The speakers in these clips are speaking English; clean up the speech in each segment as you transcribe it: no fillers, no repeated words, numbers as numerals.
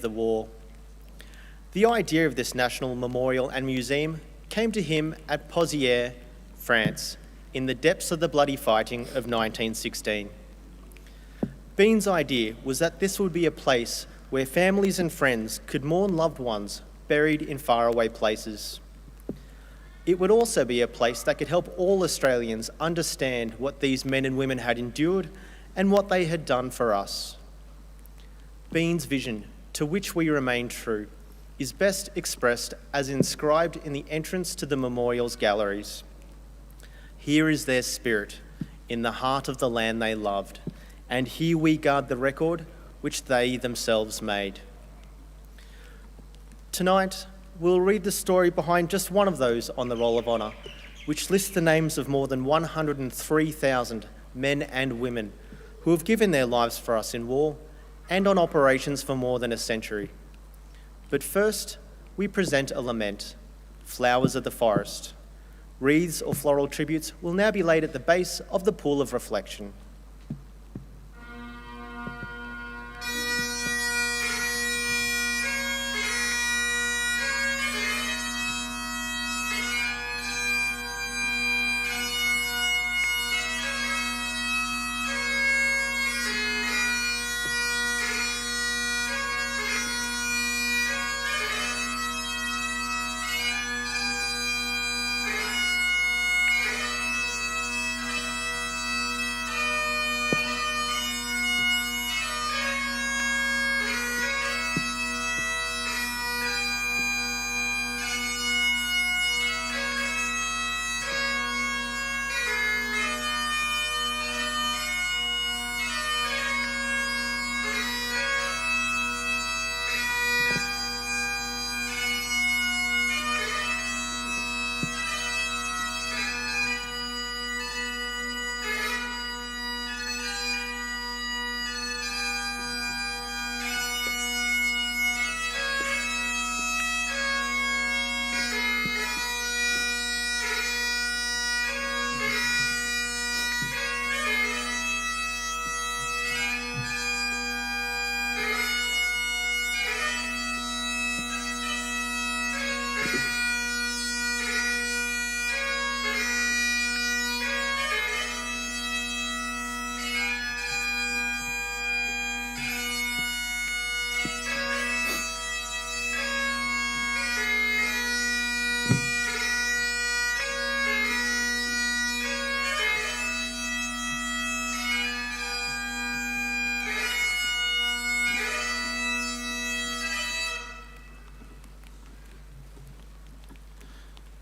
the war. The idea of this national memorial and museum came to him at Pozières, France, in the depths of the bloody fighting of 1916. Bean's idea was that this would be a place where families and friends could mourn loved ones buried in faraway places. It would also be a place that could help all Australians understand what these men and women had endured and what they had done for us. Bean's vision, to which we remain true, is best expressed as inscribed in the entrance to the memorial's galleries. Here is their spirit, in the heart of the land they loved, and here we guard the record which they themselves made. Tonight, we'll read the story behind just one of those on the Roll of Honour, which lists the names of more than 103,000 men and women who have given their lives for us in war and on operations for more than a century. But first, we present a lament, Flowers of the Forest. Wreaths or floral tributes will now be laid at the base of the pool of reflection.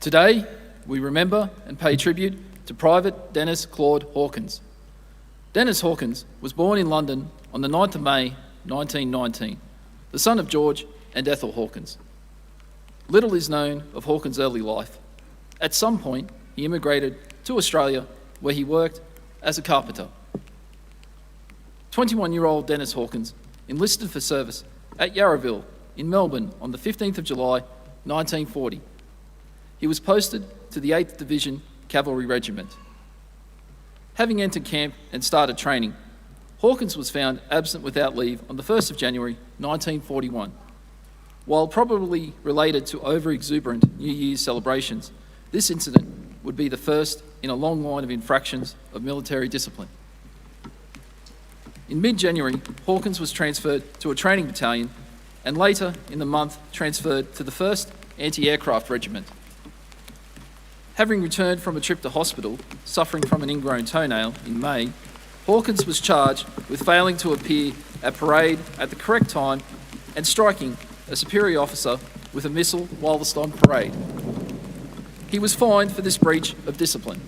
Today, we remember and pay tribute to Private Dennis Claude Hawkins. Dennis Hawkins was born in London on the 9th of May 1919, the son of George and Ethel Hawkins. Little is known of Hawkins' early life. At some point, he immigrated to Australia, where he worked as a carpenter. 21-year-old Dennis Hawkins enlisted for service at Yarraville in Melbourne on the 15th of July 1940. He was posted to the 8th Division Cavalry Regiment. Having entered camp and started training, Hawkins was found absent without leave on the 1st of January 1941. While probably related to over-exuberant New Year's celebrations, this incident would be the first in a long line of infractions of military discipline. In mid-January, Hawkins was transferred to a training battalion and later in the month transferred to the 1st Anti-Aircraft Regiment. Having returned from a trip to hospital, suffering from an ingrown toenail in May, Hawkins was charged with failing to appear at parade at the correct time and striking a superior officer with a missile whilst on parade. He was fined for this breach of discipline.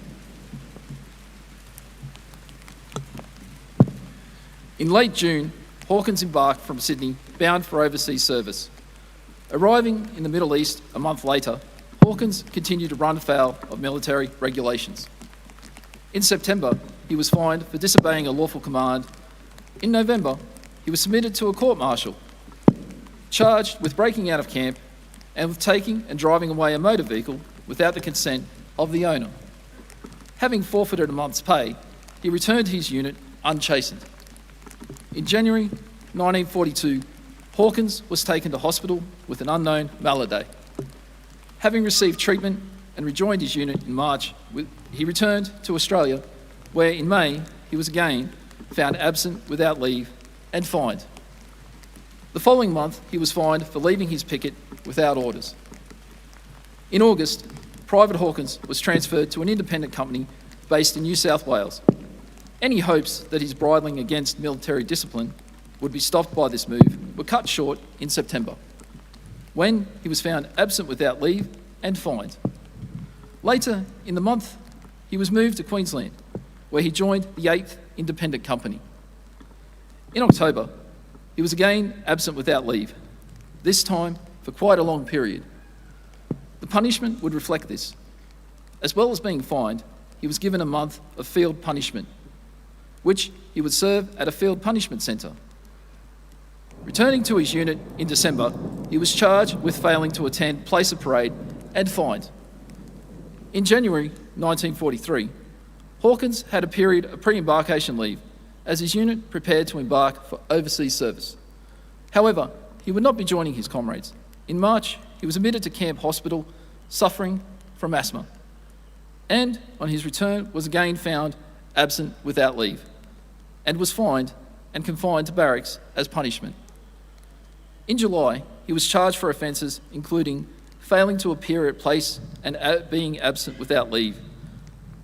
In late June, Hawkins embarked from Sydney, bound for overseas service. Arriving in the Middle East a month later, Hawkins continued to run afoul of military regulations. In September, he was fined for disobeying a lawful command. In November, he was submitted to a court-martial, charged with breaking out of camp and with taking and driving away a motor vehicle without the consent of the owner. Having forfeited a month's pay, he returned to his unit unchastened. In January 1942, Hawkins was taken to hospital with an unknown malady. Having received treatment and rejoined his unit in March, he returned to Australia, where in May he was again found absent without leave and fined. The following month, he was fined for leaving his picket without orders. In August, Private Hawkins was transferred to an independent company based in New South Wales. Any hopes that his bridling against military discipline would be stopped by this move were cut short in September, when he was found absent without leave and fined. Later in the month, he was moved to Queensland, where he joined the 8th Independent Company. In October, he was again absent without leave, this time for quite a long period. The punishment would reflect this. As well as being fined, he was given a month of field punishment, which he would serve at a field punishment centre. Returning to his unit in December, he was charged with failing to attend place of parade and fined. In January 1943, Hawkins had a period of pre-embarkation leave as his unit prepared to embark for overseas service. However, he would not be joining his comrades. In March, he was admitted to Camp Hospital, suffering from asthma, and on his return was again found absent without leave, and was fined and confined to barracks as punishment. In July, he was charged for offences including failing to appear at place and being absent without leave,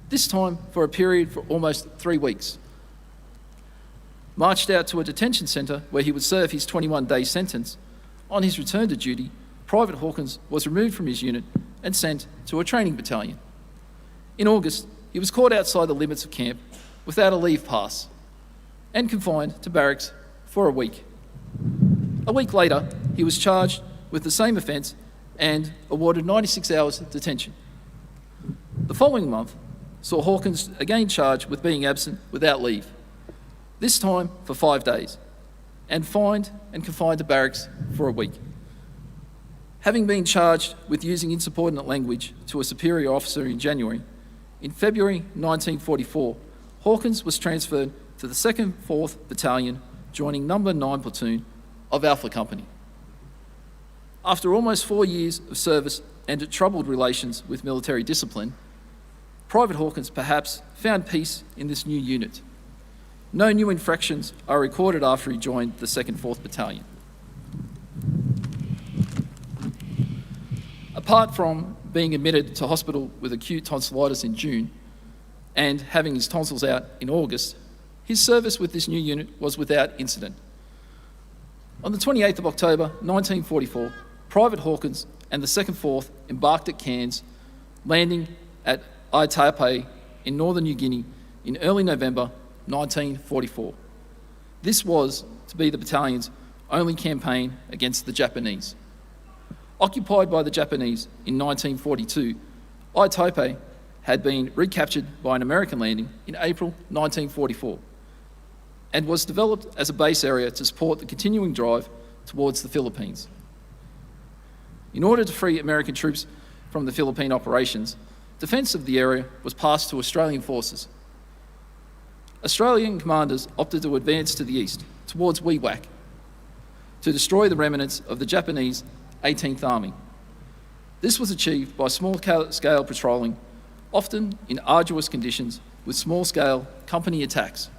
this time for a period for almost 3 weeks. Marched out to a detention centre where he would serve his 21-day sentence, on his return to duty, Private Hawkins was removed from his unit and sent to a training battalion. In August, he was caught outside the limits of camp without a leave pass and confined to barracks for a week. A week later, he was charged with the same offence and awarded 96 hours detention. The following month saw Hawkins again charged with being absent without leave, this time for 5 days, and fined and confined to barracks for a week. Having been charged with using insubordinate language to a superior officer in January, in February 1944, Hawkins was transferred to the 2nd 4th Battalion, joining No. 9 Platoon of Alpha Company. After almost 4 years of service and troubled relations with military discipline, Private Hawkins perhaps found peace in this new unit. No new infractions are recorded after he joined the 2nd 4th Battalion. Apart from being admitted to hospital with acute tonsillitis in June and having his tonsils out in August, his service with this new unit was without incident. On the 28th of October 1944, Private Hawkins and the 2nd 4th embarked at Cairns, landing at Aitape in northern New Guinea in early November 1944. This was to be the battalion's only campaign against the Japanese. Occupied by the Japanese in 1942, Aitape had been recaptured by an American landing in April 1944 and was developed as a base area to support the continuing drive towards the Philippines. In order to free American troops from the Philippine operations, defence of the area was passed to Australian forces. Australian commanders opted to advance to the east, towards Wewak, to destroy the remnants of the Japanese 18th Army. This was achieved by small-scale patrolling, often in arduous conditions with small-scale company attacks.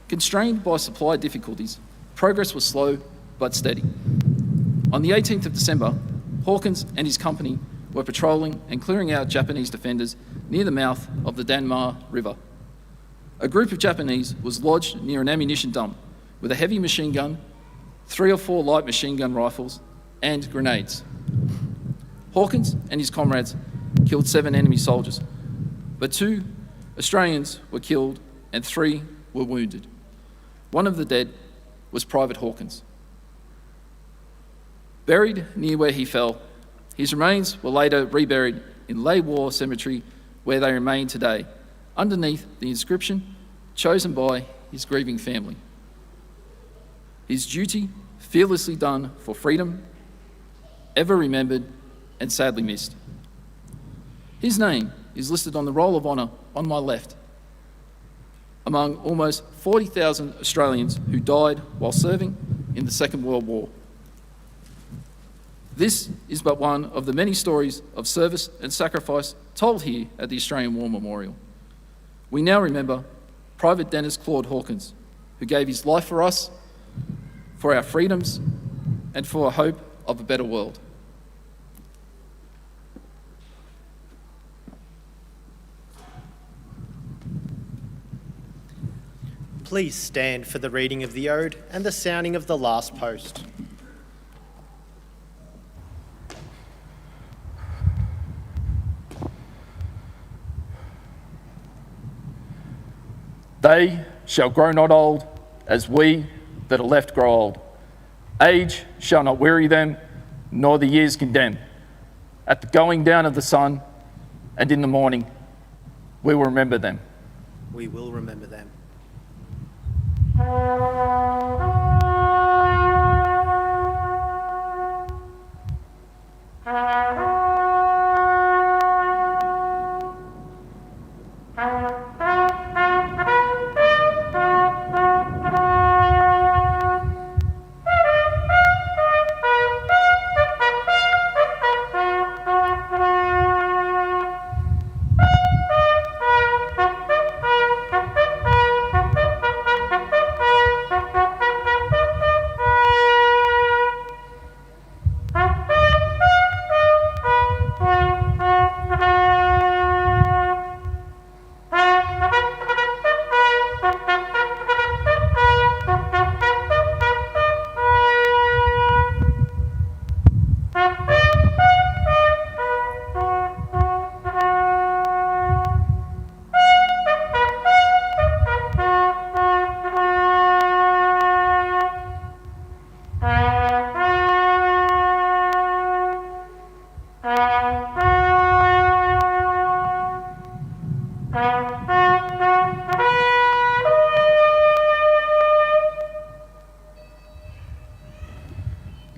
Constrained by supply difficulties, progress was slow but steady. On the 18th of December, Hawkins and his company were patrolling and clearing out Japanese defenders near the mouth of the Danmar River. A group of Japanese was lodged near an ammunition dump with a heavy machine gun, 3 or 4 light machine gun rifles, and grenades. Hawkins and his comrades killed 7 enemy soldiers, but 2 Australians were killed and 3 were wounded. One of the dead was Private Hawkins. Buried near where he fell, his remains were later reburied in Lei War Cemetery, where they remain today, underneath the inscription chosen by his grieving family. His duty fearlessly done for freedom, ever remembered and sadly missed. His name is listed on the Roll of Honour on my left, among almost 40,000 Australians who died while serving in the Second World War. This is but one of the many stories of service and sacrifice told here at the Australian War Memorial. We now remember Private Dennis Claude Hawkins, who gave his life for us, for our freedoms, and for a hope of a better world. Please stand for the reading of the ode and the sounding of the last post. They shall grow not old, as we that are left grow old. Age shall not weary them, nor the years condemn. At the going down of the sun and in the morning, we will remember them. We will remember them.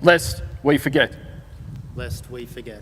Lest we forget. Lest we forget.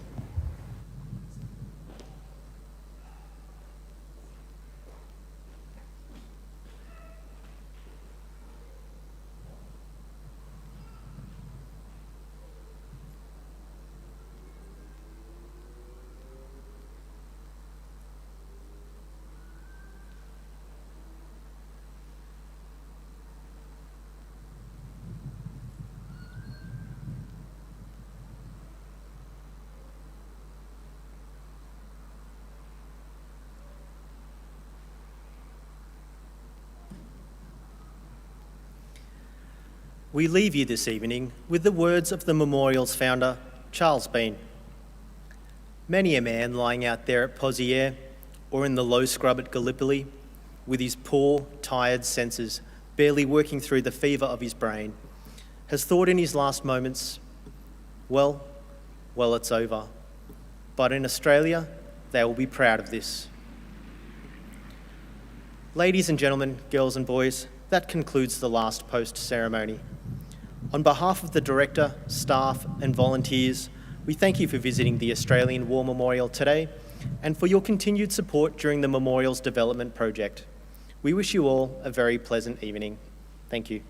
We leave you this evening with the words of the memorial's founder, Charles Bean. Many a man lying out there at Pozieres or in the low scrub at Gallipoli, with his poor, tired senses barely working through the fever of his brain, has thought in his last moments, well, it's over. But in Australia, they will be proud of this. Ladies and gentlemen, girls and boys, that concludes the last post ceremony. On behalf of the director, staff and volunteers, we thank you for visiting the Australian War Memorial today and for your continued support during the memorial's development project. We wish you all a very pleasant evening. Thank you.